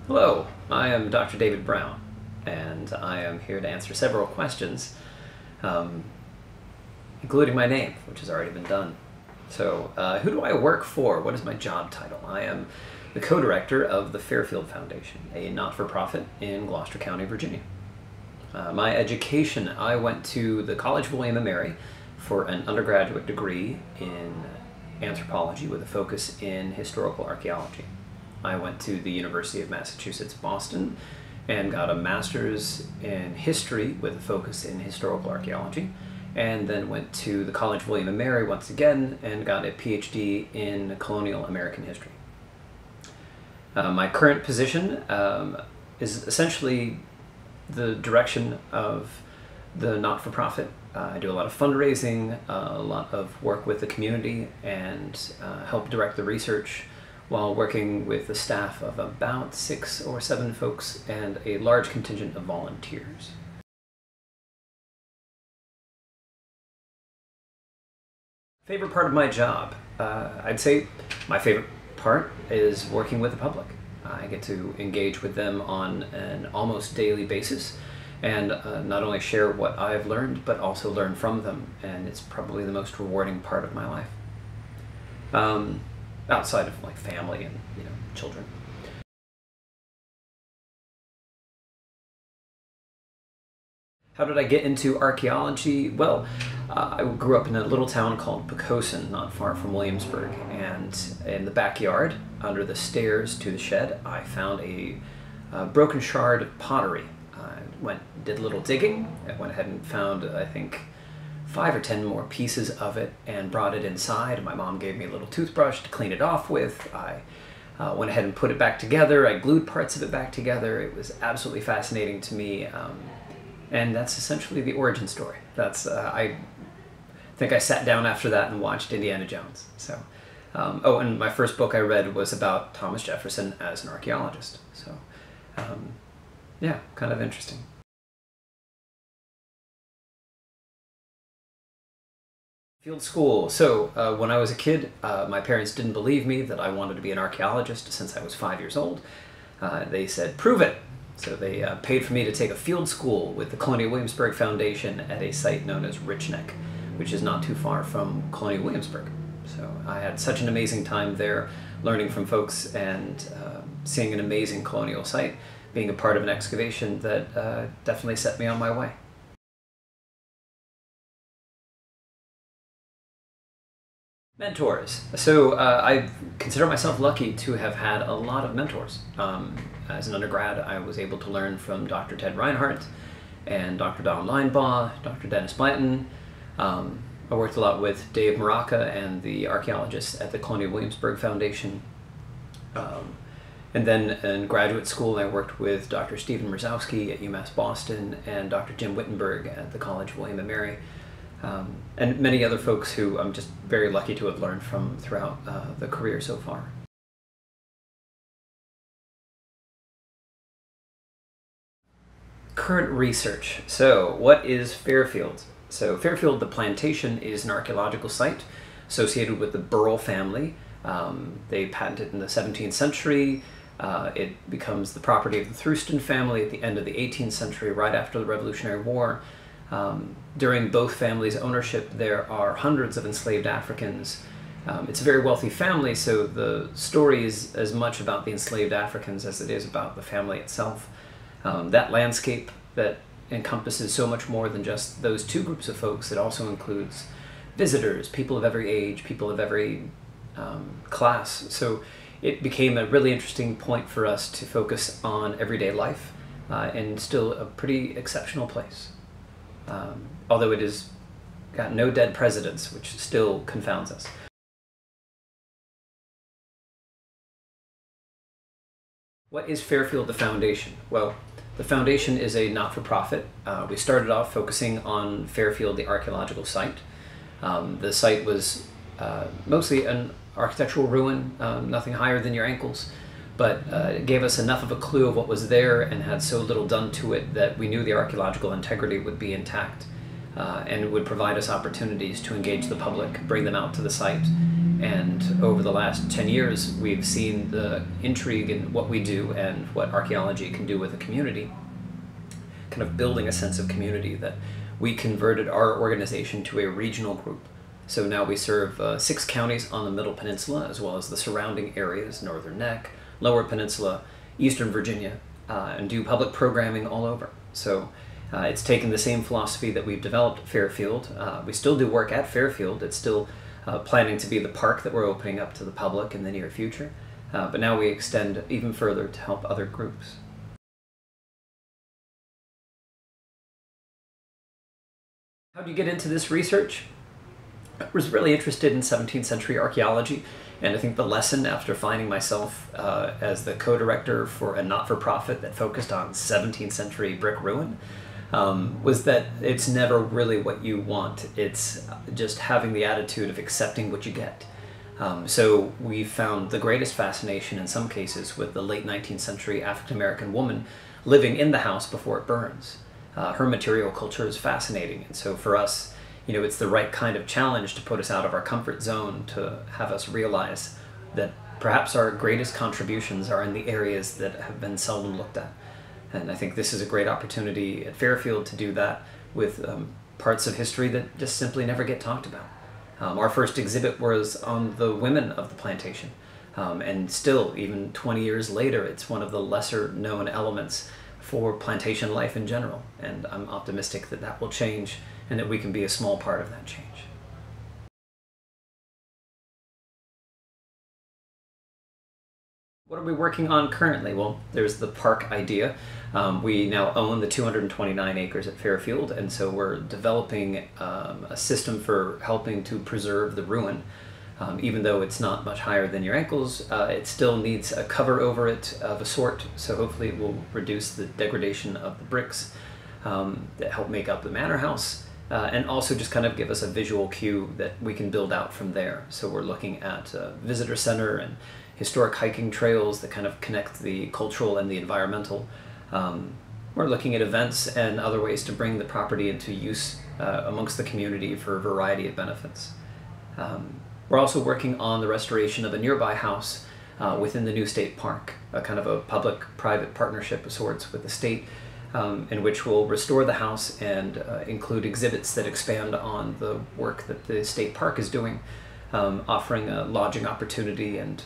Hello, I am Dr. David Brown, and I am here to answer several questions, including my name, which has already been done. So, who do I work for? What is my job title? I am the co-director of the Fairfield Foundation, a not-for-profit in Gloucester County, Virginia. My education, I went to the College of William & Mary for an undergraduate degree in anthropology with a focus in historical archaeology. I went to the University of Massachusetts, Boston, and got a master's in history with a focus in historical archaeology, and then went to the College of William & Mary once again and got a PhD in colonial American history. My current position is essentially the direction of the not-for-profit. I do a lot of fundraising, a lot of work with the community, and help direct the research while working with a staff of about 6 or 7 folks and a large contingent of volunteers. Favorite part of my job? I'd say my favorite part is working with the public. I get to engage with them on an almost daily basis and not only share what I've learned, but also learn from them, and it's probably the most rewarding part of my life. Outside of like family and children. How did I get into archaeology? Well, I grew up in a little town called Poquoson, not far from Williamsburg, and in the backyard, under the stairs to the shed, I found a broken shard of pottery. I did a little digging, I went ahead and found, I think, 5 or 10 more pieces of it and brought it inside. My mom gave me a little toothbrush to clean it off with. I went ahead and put it back together. I glued parts of it back together. It was absolutely fascinating to me, and that's essentially the origin story. I think I sat down after that and watched Indiana Jones. So, oh, and my first book I read was about Thomas Jefferson as an archaeologist. So, yeah, kind of interesting. Field school. So when I was a kid, my parents didn't believe me that I wanted to be an archaeologist since I was 5 years old. They said, prove it. So they paid for me to take a field school with the Colonial Williamsburg Foundation at a site known as Rich Neck, which is not too far from Colonial Williamsburg. So I had such an amazing time there, learning from folks and seeing an amazing colonial site, being a part of an excavation that definitely set me on my way. Mentors. So I consider myself lucky to have had a lot of mentors. As an undergrad, I was able to learn from Dr. Ted Reinhardt and Dr. Don Linebaugh, Dr. Dennis Blanton. I worked a lot with Dave Maraca and the archaeologists at the Colonial Williamsburg Foundation. And then in graduate school, I worked with Dr. Stephen Mrzowski at UMass Boston and Dr. Jim Wittenberg at the College of William & Mary. And many other folks who I'm just very lucky to have learned from throughout the career so far. Current research. So what is Fairfield? So Fairfield, the plantation, is an archaeological site associated with the Burrell family. They patented it in the 17th century. It becomes the property of the Thurston family at the end of the 18th century, right after the Revolutionary War. During both families' ownership, there are hundreds of enslaved Africans. It's a very wealthy family, so the story is as much about the enslaved Africans as it is about the family itself. That landscape that encompasses so much more than just those 2 groups of folks. It also includes visitors, people of every age, people of every class. So it became a really interesting point for us to focus on everyday life and still a pretty exceptional place. Although it has got no dead presidents, which still confounds us. What is Fairfield the Foundation? Well, the Foundation is a not-for-profit. We started off focusing on Fairfield, the archaeological site. The site was mostly an architectural ruin, nothing higher than your ankles, but it gave us enough of a clue of what was there and had so little done to it that we knew the archaeological integrity would be intact and would provide us opportunities to engage the public, bring them out to the site, And over the last 10 years, we've seen the intrigue in what we do and what archaeology can do with a community, kind of building a sense of community, that we converted our organization to a regional group. So now we serve 6 counties on the Middle Peninsula, as well as the surrounding areas, Northern Neck, Lower Peninsula, Eastern Virginia, and do public programming all over. So it's taken the same philosophy that we've developed at Fairfield. We still do work at Fairfield. It's still planning to be the park that we're opening up to the public in the near future. But now we extend even further to help other groups. How do you get into this research? I was really interested in 17th century archaeology, and I think the lesson after finding myself as the co-director for a not-for-profit that focused on 17th century brick ruin was that it's never really what you want. It's just having the attitude of accepting what you get. So we found the greatest fascination in some cases with the late 19th century African-American woman living in the house before it burns. Her material culture is fascinating, and so for us, it's the right kind of challenge to put us out of our comfort zone, to have us realize that perhaps our greatest contributions are in the areas that have been seldom looked at. And I think this is a great opportunity at Fairfield to do that with parts of history that just simply never get talked about. Our first exhibit was on the women of the plantation, and still, even 20 years later, it's one of the lesser known elements for plantation life in general, and I'm optimistic that that will change and that we can be a small part of that change. What are we working on currently? Well, there's the park idea. We now own the 229 acres at Fairfield, and so we're developing a system for helping to preserve the ruin. Even though it's not much higher than your ankles, it still needs a cover over it of a sort, so hopefully it will reduce the degradation of the bricks that help make up the manor house, and also just kind of give us a visual cue that we can build out from there. So we're looking at a visitor center and historic hiking trails that kind of connect the cultural and the environmental. We're looking at events and other ways to bring the property into use amongst the community for a variety of benefits. We're also working on the restoration of a nearby house within the new state park, a kind of a public-private partnership of sorts with the state, in which we'll restore the house and include exhibits that expand on the work that the state park is doing, offering a lodging opportunity and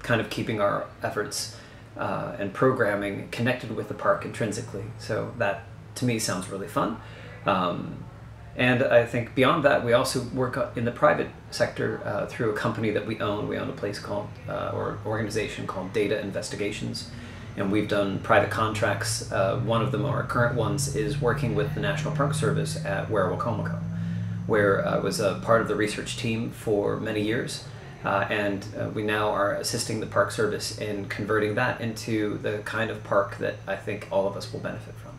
kind of keeping our efforts and programming connected with the park intrinsically. So that, to me, sounds really fun. And I think beyond that, we also work in the private sector through a company that we own. We own a place called, or organization called Data Investigations, and we've done private contracts. One of them, our current ones, is working with the National Park Service at Werowocomoco, where I was a part of the research team for many years, and we now are assisting the Park Service in converting that into the kind of park that I think all of us will benefit from.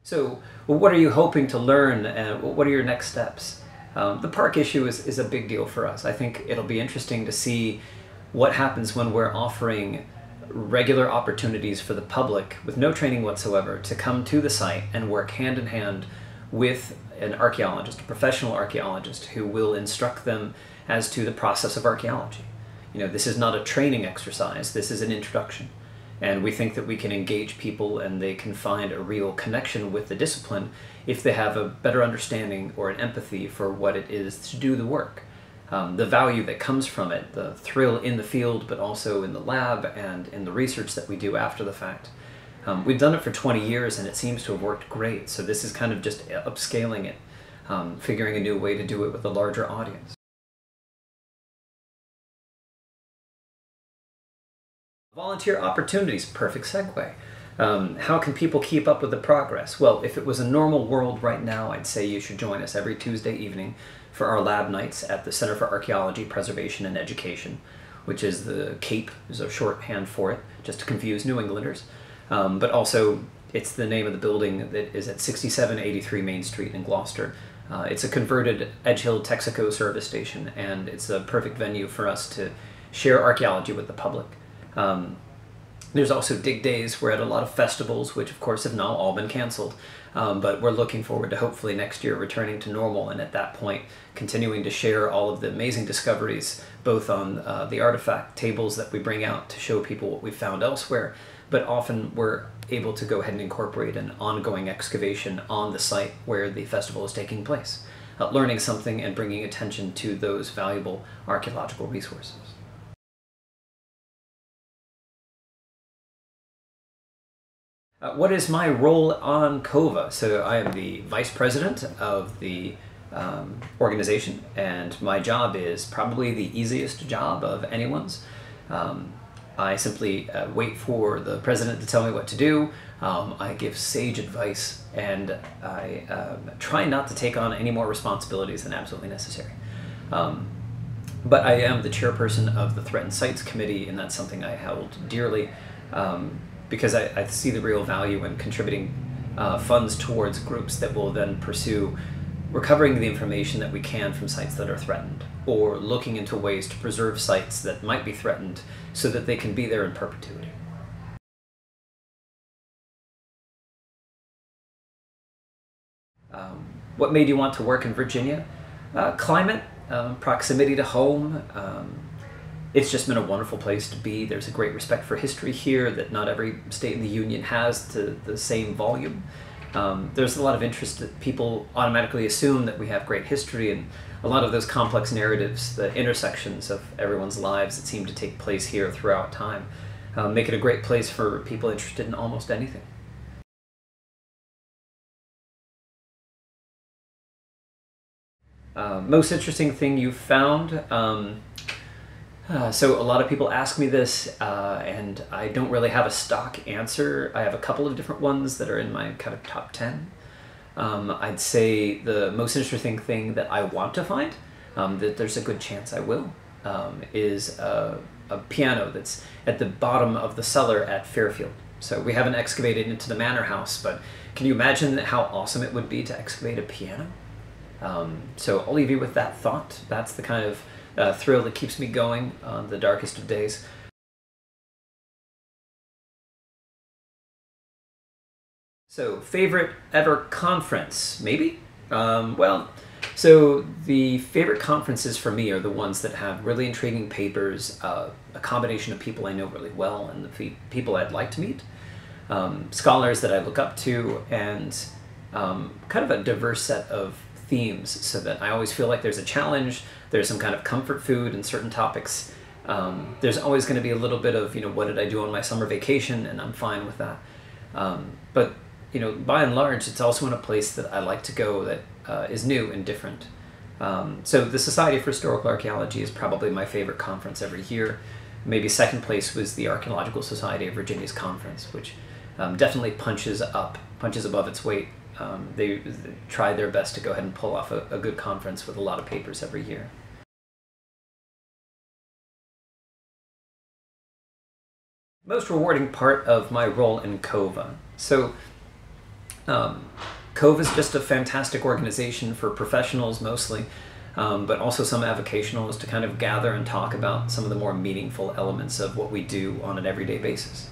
So, well, what are you hoping to learn, and what are your next steps? The park issue is a big deal for us. I think it'll be interesting to see what happens when we're offering regular opportunities for the public with no training whatsoever to come to the site and work hand in hand with an archaeologist, a professional archaeologist, who will instruct them as to the process of archaeology. This is not a training exercise, this is an introduction. And we think that we can engage people and they can find a real connection with the discipline if they have a better understanding or an empathy for what it is to do the work. The value that comes from it, the thrill in the field, but also in the lab and in the research that we do after the fact. We've done it for 20 years and it seems to have worked great, so this is kind of just upscaling it, figuring a new way to do it with a larger audience. Volunteer opportunities, perfect segue. How can people keep up with the progress? Well, if it was a normal world right now, I'd say you should join us every Tuesday evening for our lab nights at the Center for Archaeology, Preservation, and Education, which is the CAPE, is a shorthand for it, just to confuse New Englanders. But also, it's the name of the building that is at 6783 Main Street in Gloucester. It's a converted Edge Hill Texaco service station, and it's a perfect venue for us to share archaeology with the public. There's also dig days. We're at a lot of festivals, which of course have now all been canceled. But we're looking forward to hopefully next year returning to normal, and at that point continuing to share all of the amazing discoveries, both on the artifact tables that we bring out to show people what we've found elsewhere, but often we're able to go ahead and incorporate an ongoing excavation on the site where the festival is taking place, learning something and bringing attention to those valuable archaeological resources. What is my role on CoVA? So I am the Vice President of the organization, and my job is probably the easiest job of anyone's. I simply wait for the President to tell me what to do. I give sage advice, and I try not to take on any more responsibilities than absolutely necessary. But I am the chairperson of the Threatened Sites Committee, and that's something I hold dearly. Because I see the real value in contributing funds towards groups that will then pursue recovering the information that we can from sites that are threatened, or looking into ways to preserve sites that might be threatened so that they can be there in perpetuity. What made you want to work in Virginia? Climate, proximity to home. It's just been a wonderful place to be. There's a great respect for history here that not every state in the Union has to the same volume. There's a lot of interest that people automatically assume that we have great history, and a lot of those complex narratives, the intersections of everyone's lives that seem to take place here throughout time, make it a great place for people interested in almost anything. Most interesting thing you've found? So a lot of people ask me this, and I don't really have a stock answer. I have a couple of different ones that are in my kind of top 10. I'd say the most interesting thing that I want to find, that there's a good chance I will, is a piano that's at the bottom of the cellar at Fairfield. So we haven't excavated into the manor house, but can you imagine how awesome it would be to excavate a piano? So I'll leave you with that thought. That's the kind of thrill that keeps me going on the darkest of days. So, favorite ever conference? Maybe? So the favorite conferences for me are the ones that have really intriguing papers, a combination of people I know really well and the people I'd like to meet, scholars that I look up to, and kind of a diverse set of themes, so that I always feel like there's a challenge, there's some kind of comfort food in certain topics. There's always going to be a little bit of, what did I do on my summer vacation, and I'm fine with that. But by and large, it's also in a place that I like to go that is new and different. So the Society for Historical Archaeology is probably my favorite conference every year. Maybe second place was the Archaeological Society of Virginia's conference, which definitely punches above its weight. They try their best to go ahead and pull off a good conference with a lot of papers every year. Most rewarding part of my role in CoVA. So CoVA is just a fantastic organization for professionals mostly, but also some avocationals to kind of gather and talk about some of the more meaningful elements of what we do on an everyday basis.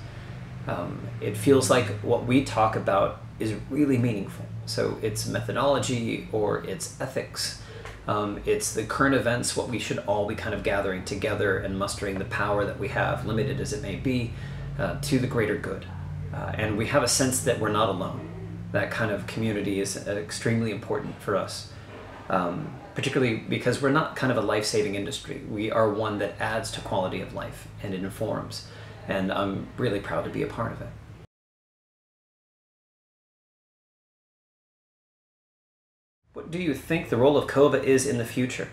It feels like what we talk about is really meaningful. So it's methodology or it's ethics. It's the current events, what we should all be kind of gathering together and mustering the power that we have, limited as it may be, to the greater good. And we have a sense that we're not alone. That kind of community is extremely important for us, particularly because we're not kind of a life-saving industry. We are one that adds to quality of life and it informs. And I'm really proud to be a part of it. What do you think the role of CoVA is in the future?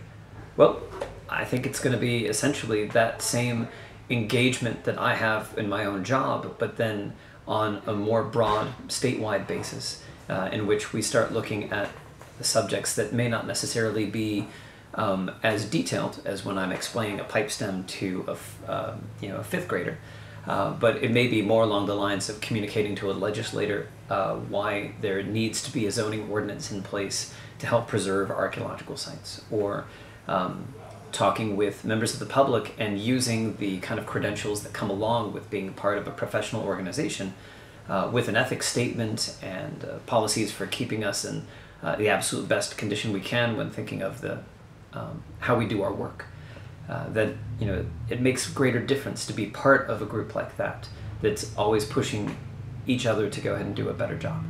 Well, I think it's going to be essentially that same engagement that I have in my own job, but then on a more broad statewide basis, in which we start looking at the subjects that may not necessarily be as detailed as when I'm explaining a pipe stem to a fifth grader. But it may be more along the lines of communicating to a legislator why there needs to be a zoning ordinance in place to help preserve archaeological sites, or talking with members of the public and using the kind of credentials that come along with being part of a professional organization with an ethics statement and policies for keeping us in the absolute best condition we can when thinking of the how we do our work. That, you know, it makes greater difference to be part of a group like that that's always pushing each other to go ahead and do a better job.